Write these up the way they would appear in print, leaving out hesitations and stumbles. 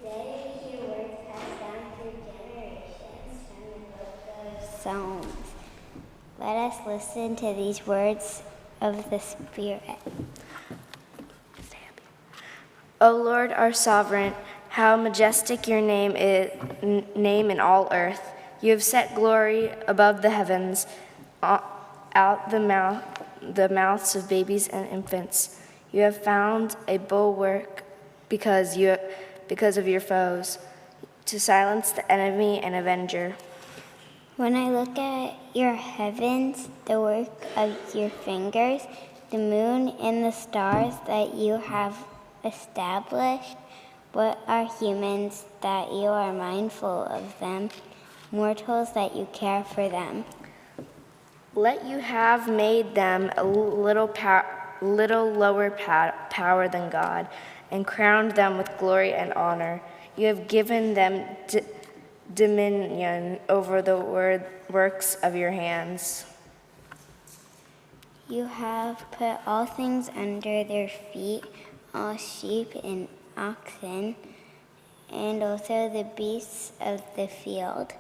Today your words passed down through generations from the book of Psalms. Let us listen to these words of the Spirit. O Lord, our sovereign, how majestic your name is, name in all earth. You have set glory above the heavens, out the mouths of babies and infants. You have found a bulwark because of your foes, to silence the enemy and avenger. When I look at your heavens, the work of your fingers, the moon and the stars that you have established, what are humans that you are mindful of them, mortals that you care for them? Let you have made them a little lower power than God, and crowned them with glory and honor. You have given them dominion over the works of your hands. You have put all things under their feet, all sheep and oxen, and also the beasts of the field,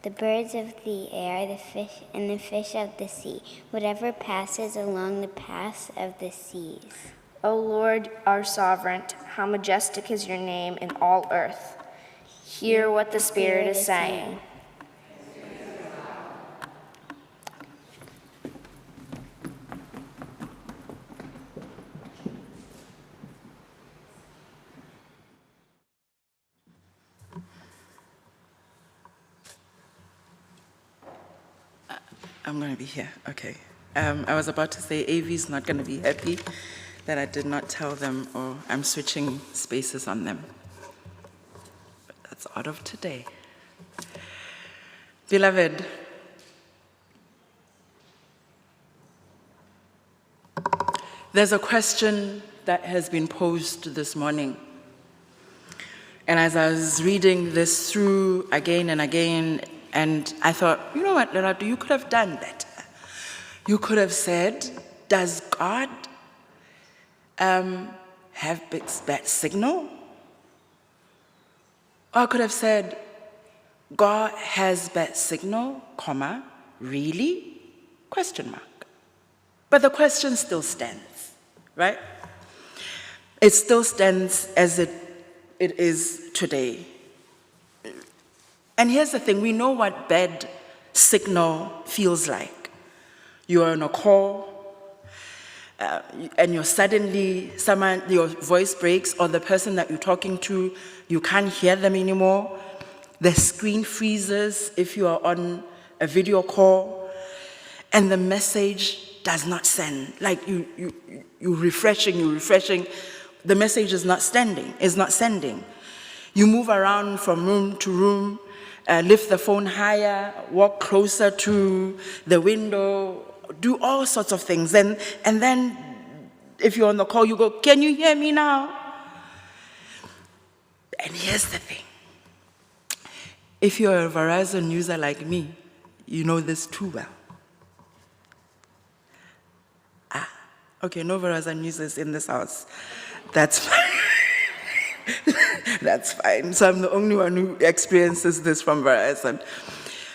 the birds of the air, the fish, and the fish of the sea, whatever passes along the paths of the seas. O Lord, our sovereign, how majestic is your name in all earth. Hear what the Spirit is saying. I'm going to be here, okay. I was about to say AV's not going to be happy that I did not tell them, or I'm switching spaces on them. But that's out of today. Beloved, there's a question that has been posed this morning. And as I was reading this through again and again, and I thought, you know what, Lerato, you could have done that. You could have said, does God have bad signal? Or I could have said, God has bad signal, comma, really? Question mark. But the question still stands, right? It still stands as it is today. And here's the thing, we know what bad signal feels like. You're on a call, and you're suddenly, your voice breaks, or the person that you're talking to, you can't hear them anymore. The screen freezes if you are on a video call, and the message does not send. Like you're refreshing, the message is not sending. You move around from room to room, lift the phone higher, walk closer to the window, do all sorts of things. And then if you're on the call, you go, can you hear me now? And here's the thing. If you're a Verizon user like me, you know this too well. Okay, no Verizon users in this house. That's fine. That's fine. So I'm the only one who experiences this from Verizon.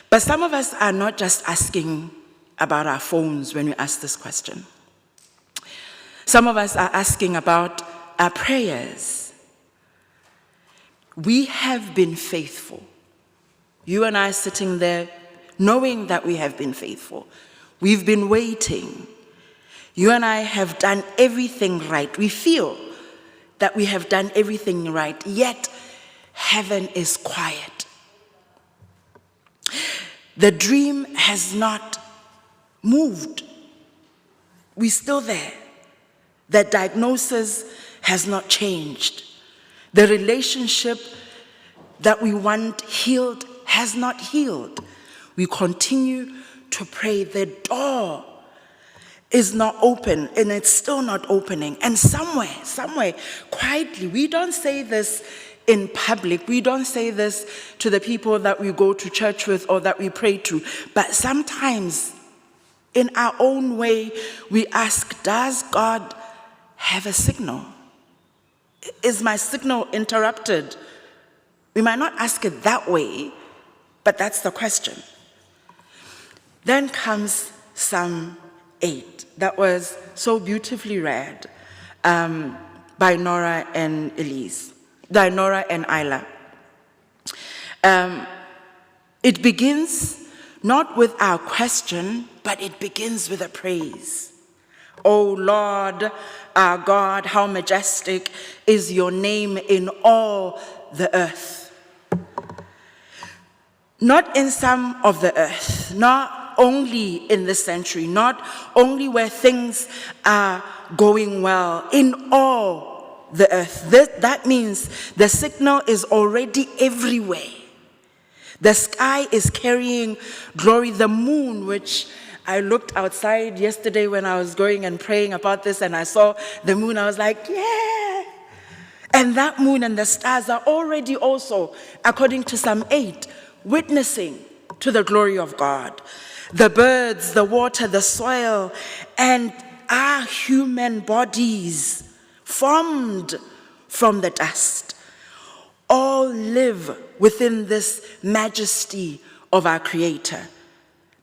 But some of us are not just asking about our phones when we ask this question. Some of us are asking about our prayers. We have been faithful. You and I sitting there knowing that we have been faithful. We've been waiting. You and I have done everything right. We feel that we have done everything right, yet heaven is quiet. The dream has not moved. We're still there. The diagnosis has not changed. The relationship that we want healed has not healed. We continue to pray. The door is not open, and it's still not opening. And somewhere, quietly, we don't say this in public, we don't say this to the people that we go to church with or that we pray to, but sometimes, in our own way, we ask, does God have a signal? Is my signal interrupted We might not ask it that way, but that's the question. Then comes Psalm 8, that was so beautifully read by Nora and Isla. It begins not with our question, but it begins with a praise. O Lord, our God, how majestic is your name in all the earth. Not in some of the earth, not only in this century, not only where things are going well, in all the earth. That means the signal is already everywhere. The sky is carrying glory. The moon, which I looked outside yesterday when I was going and praying about this, and I saw the moon, I was like, yeah. And that moon and the stars are already also, according to Psalm 8, witnessing to the glory of God. The birds, the water, the soil, and our human bodies formed from the dust all live within this majesty of our Creator.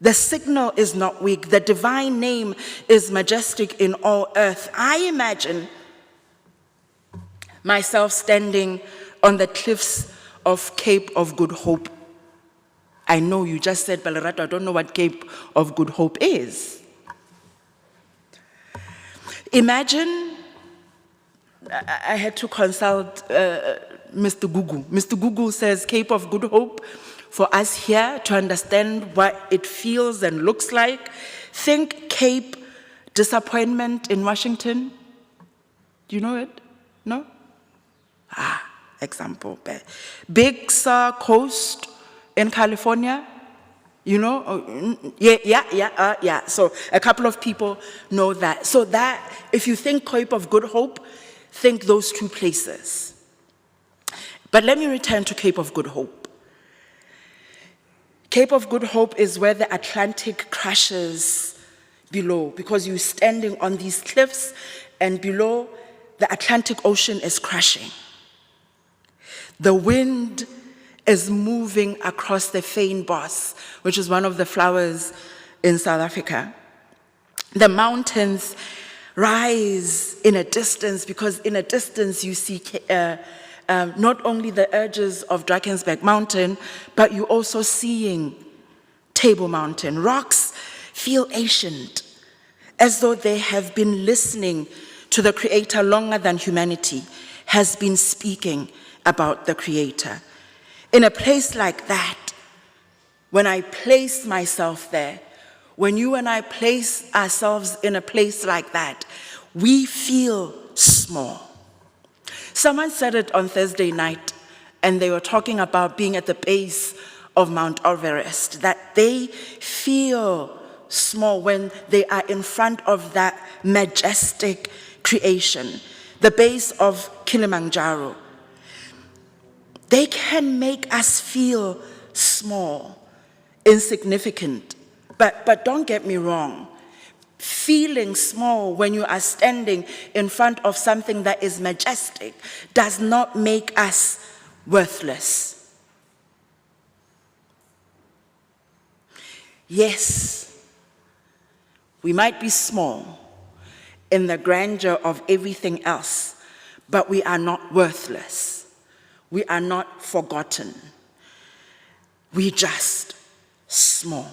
The signal is not weak. The divine name is majestic in all earth. I imagine myself standing on the cliffs of Cape of Good Hope. I know you just said, Lerato, I don't know what Cape of Good Hope is. Imagine, I had to consult Mr. Google. Mr. Google says Cape of Good Hope, for us here to understand what it feels and looks like. Think Cape Disappointment in Washington. Do you know it? No? Example. Big Sur Coast in California. You know? Yeah. So a couple of people know that. So that, if you think Cape of Good Hope, think those two places. But let me return to Cape of Good Hope. Cape of Good Hope is where the Atlantic crashes below, because you're standing on these cliffs, and below the Atlantic Ocean is crashing. The wind is moving across the fynbos, which is one of the flowers in South Africa. The mountains rise in a distance, because in a distance you see not only the edges of Drakensberg Mountain, but you're also seeing Table Mountain. Rocks feel ancient, as though they have been listening to the Creator longer than humanity has been speaking about the Creator. In a place like that, when I place myself there, when you and I place ourselves in a place like that, we feel small. Someone said it on Thursday night, and they were talking about being at the base of Mount Everest, that they feel small when they are in front of that majestic creation, the base of Kilimanjaro. They can make us feel small, insignificant, but don't get me wrong. Feeling small when you are standing in front of something that is majestic does not make us worthless. Yes, we might be small in the grandeur of everything else, but we are not worthless. We are not forgotten. We're just small.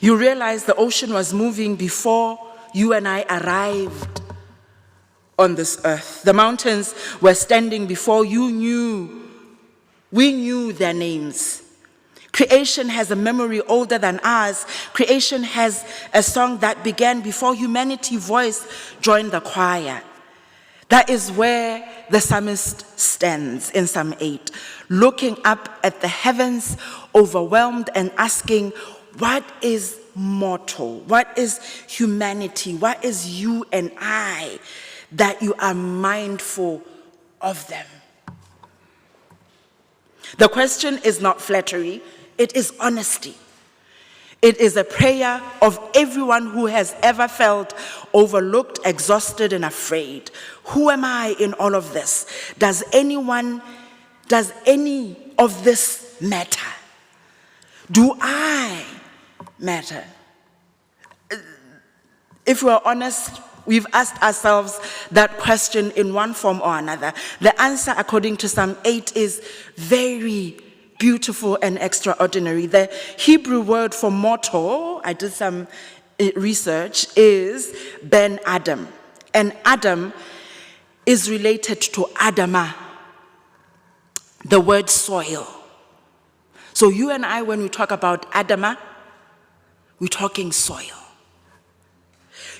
You realize the ocean was moving before you and I arrived on this earth. The mountains were standing before you knew. We knew their names. Creation has a memory older than ours. Creation has a song that began before humanity's voice joined the choir. That is where the psalmist stands in Psalm 8, looking up at the heavens, overwhelmed and asking, what is mortal? What is humanity? What is you and I that you are mindful of them? The question is not flattery, it is honesty. It is a prayer of everyone who has ever felt overlooked, exhausted, and afraid. Who am I in all of this? Does any of this matter? Do I matter? If we're honest, we've asked ourselves that question in one form or another. The answer, according to Psalm 8, is very beautiful and extraordinary. The Hebrew word for mortal, I did some research, is Ben Adam. And Adam is related to Adamah, the word soil. So you and I, when we talk about Adamah, we're talking soil.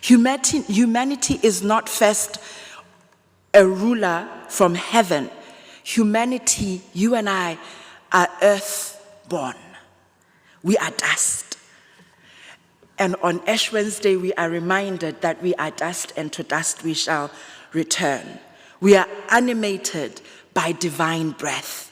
Humanity is not first a ruler from heaven. Humanity, you and I, are earth-born. We are dust. And on Ash Wednesday, we are reminded that we are dust, and to dust we shall return. We are animated by divine breath.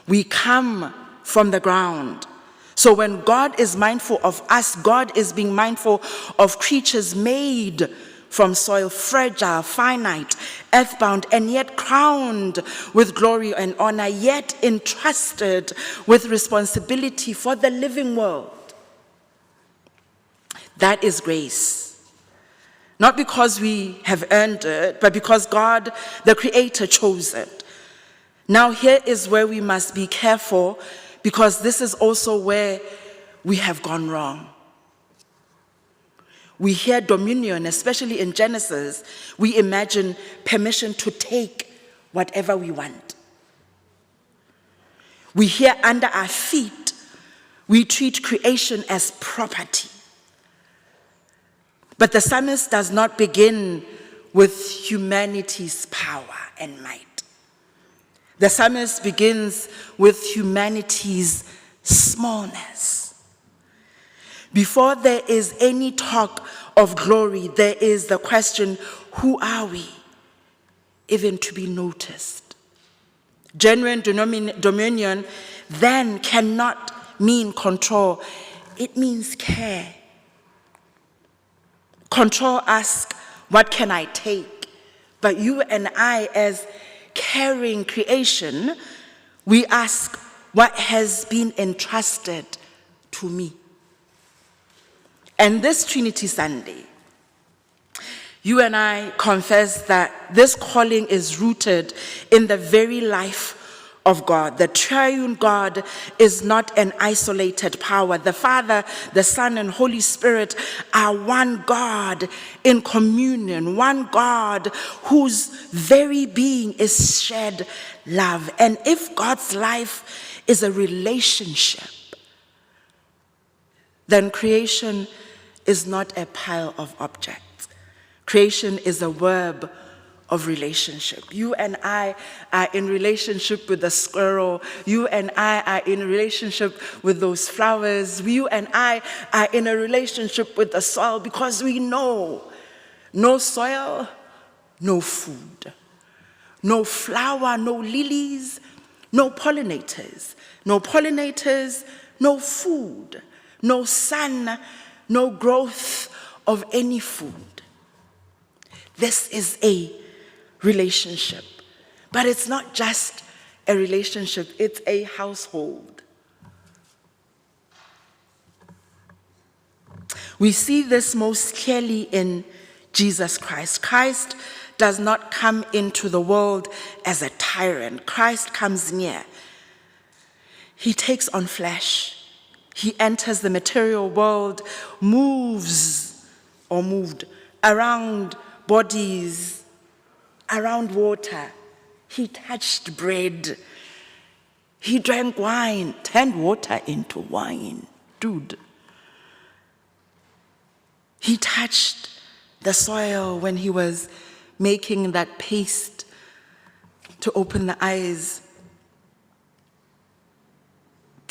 We come from the ground. So when God is mindful of us, God is being mindful of creatures made from soil, fragile, finite, earthbound, and yet crowned with glory and honor, yet entrusted with responsibility for the living world. That is grace. Not because we have earned it, but because God, the Creator, chose it. Now here is where we must be careful, because this is also where we have gone wrong. We hear dominion, especially in Genesis. We imagine permission to take whatever we want. We hear under our feet, we treat creation as property. But the psalmist does not begin with humanity's power and might. The psalmist begins with humanity's smallness. Before there is any talk of glory, there is the question, who are we, even to be noticed? Genuine dominion then cannot mean control. It means care. Control asks, what can I take? But you and I, as carrying creation, we ask, what has been entrusted to me? And this Trinity Sunday, you and I confess that this calling is rooted in the very life of God. The triune God is not an isolated power. The Father, the Son, and Holy Spirit are one God in communion, one God whose very being is shared love. And if God's life is a relationship, then creation is not a pile of objects. Creation is a verb of relationship. You and I are in relationship with the squirrel. You and I are in a relationship with those flowers. You and I are in a relationship with the soil, because we know no soil, no food. No flower, no lilies, no pollinators. No pollinators, no food. No sun, no growth of any food. This is a relationship. But it's not just a relationship, it's a household. We see this most clearly in Jesus Christ. Christ does not come into the world as a tyrant. Christ comes near. He takes on flesh. He enters the material world, moved around bodies, around water. He touched bread. He drank wine, turned water into wine. Dude. He touched the soil when he was making that paste to open the eyes.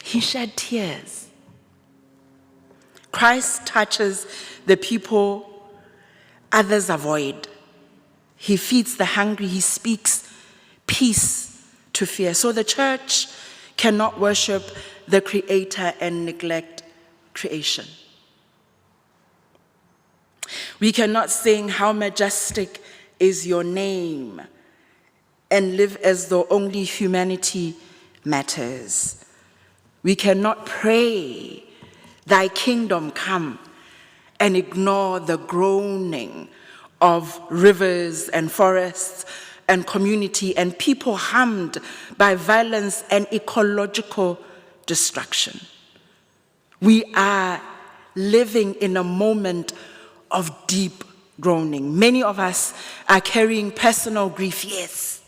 He shed tears. Christ touches the people others avoid. He feeds the hungry. He speaks peace to fear. So the church cannot worship the Creator and neglect creation. We cannot sing, "How majestic is your name," and live as though only humanity matters. We cannot pray, "Thy kingdom come," and ignore the groaning of rivers and forests and community and people harmed by violence and ecological destruction. We are living in a moment of deep groaning. Many of us are carrying personal grief, yes.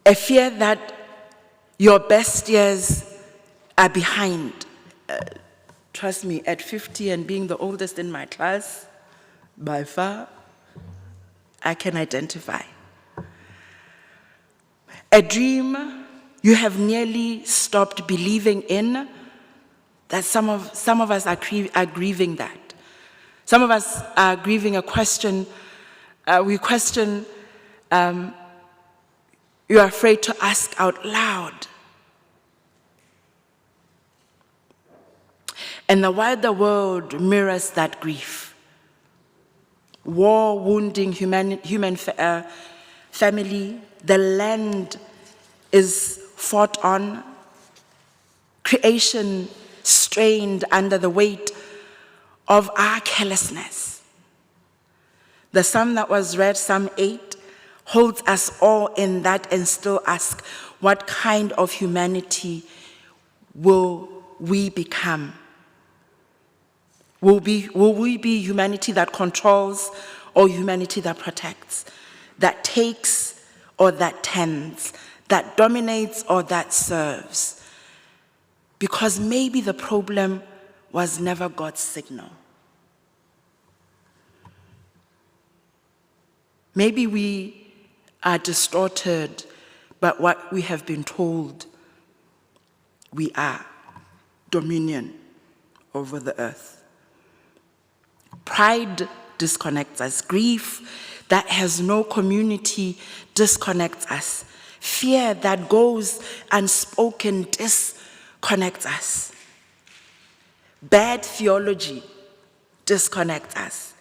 A fear that your best years are behind. Trust me, at 50 and being the oldest in my class, by far, I can identify. A dream you have nearly stopped believing in, that some of us are grieving that. Some of us are grieving a question. We question, you're afraid to ask out loud. And the wider world mirrors that grief. War wounding human family, the land is fought on, creation strained under the weight of our carelessness. The psalm that was read, Psalm 8, holds us all in that and still asks, what kind of humanity will we become? Will we be humanity that controls or humanity that protects, that takes or that tends, that dominates or that serves? Because maybe the problem was never God's signal. Maybe we are distorted by what we have been told we are: dominion over the earth. Pride disconnects us. Grief that has no community disconnects us. Fear that goes unspoken disconnects us. Bad theology disconnects us.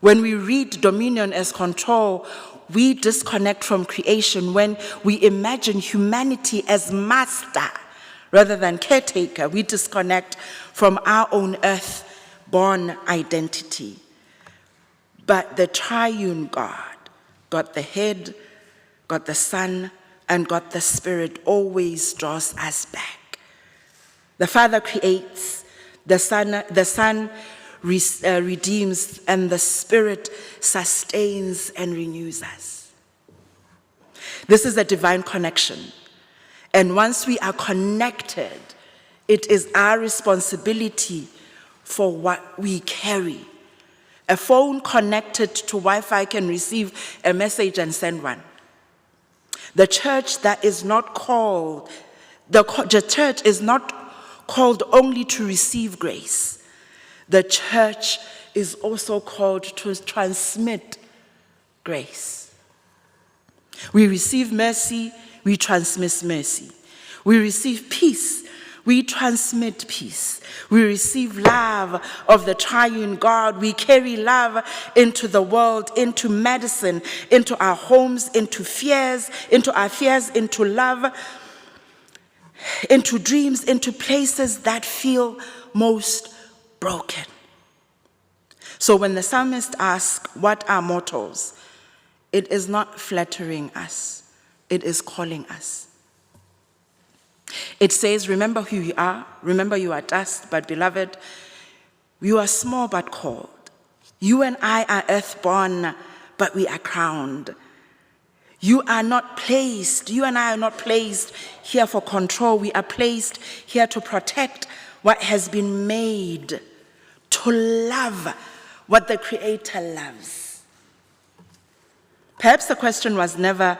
When we read dominion as control, we disconnect from creation. When we imagine humanity as master rather than caretaker, we disconnect from our own earth-born identity. But the triune God, God the head, God the Son, and God the Spirit always draws us back. The Father creates, the Son redeems, and the Spirit sustains and renews us. This is a divine connection. And once we are connected, it is our responsibility for what we carry. A phone connected to Wi-Fi can receive a message and send one. The church that is not called, the church is not called only to receive grace. The church is also called to transmit grace. We receive mercy, we transmit mercy. We receive peace, we transmit peace. We receive love of the triune God. We carry love into the world, into medicine, into our homes, into our fears, into love, into dreams, into places that feel most broken. So when the psalmist asks, what are mortals? It is not flattering us. It is calling us. It says, remember who you are. Remember you are dust, but beloved, you are small but called. You and I are earthborn, but we are crowned. You and I are not placed here for control. We are placed here to protect what has been made, to love what the Creator loves. Perhaps the question was never,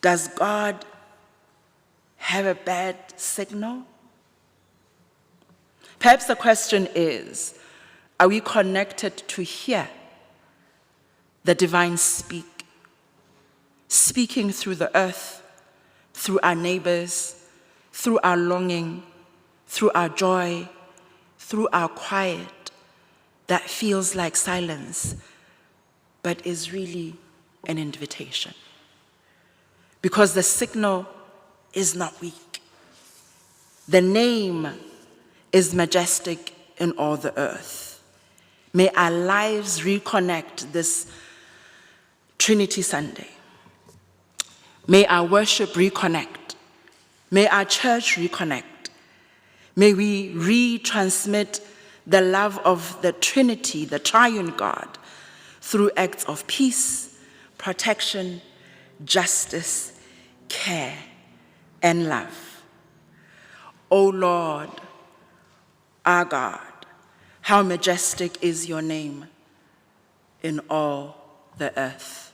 does God have a bad signal? Perhaps the question is, are we connected to hear the divine speaking through the earth, through our neighbors, through our longing, through our joy, through our quiet that feels like silence, but is really an invitation. Because the signal is not weak. The name is majestic in all the earth. May our lives reconnect this Trinity Sunday. May our worship reconnect. May our church reconnect. May we retransmit the love of the Trinity, the triune God, through acts of peace, protection, justice, care, and love. O Lord, our God, how majestic is your name in all the earth.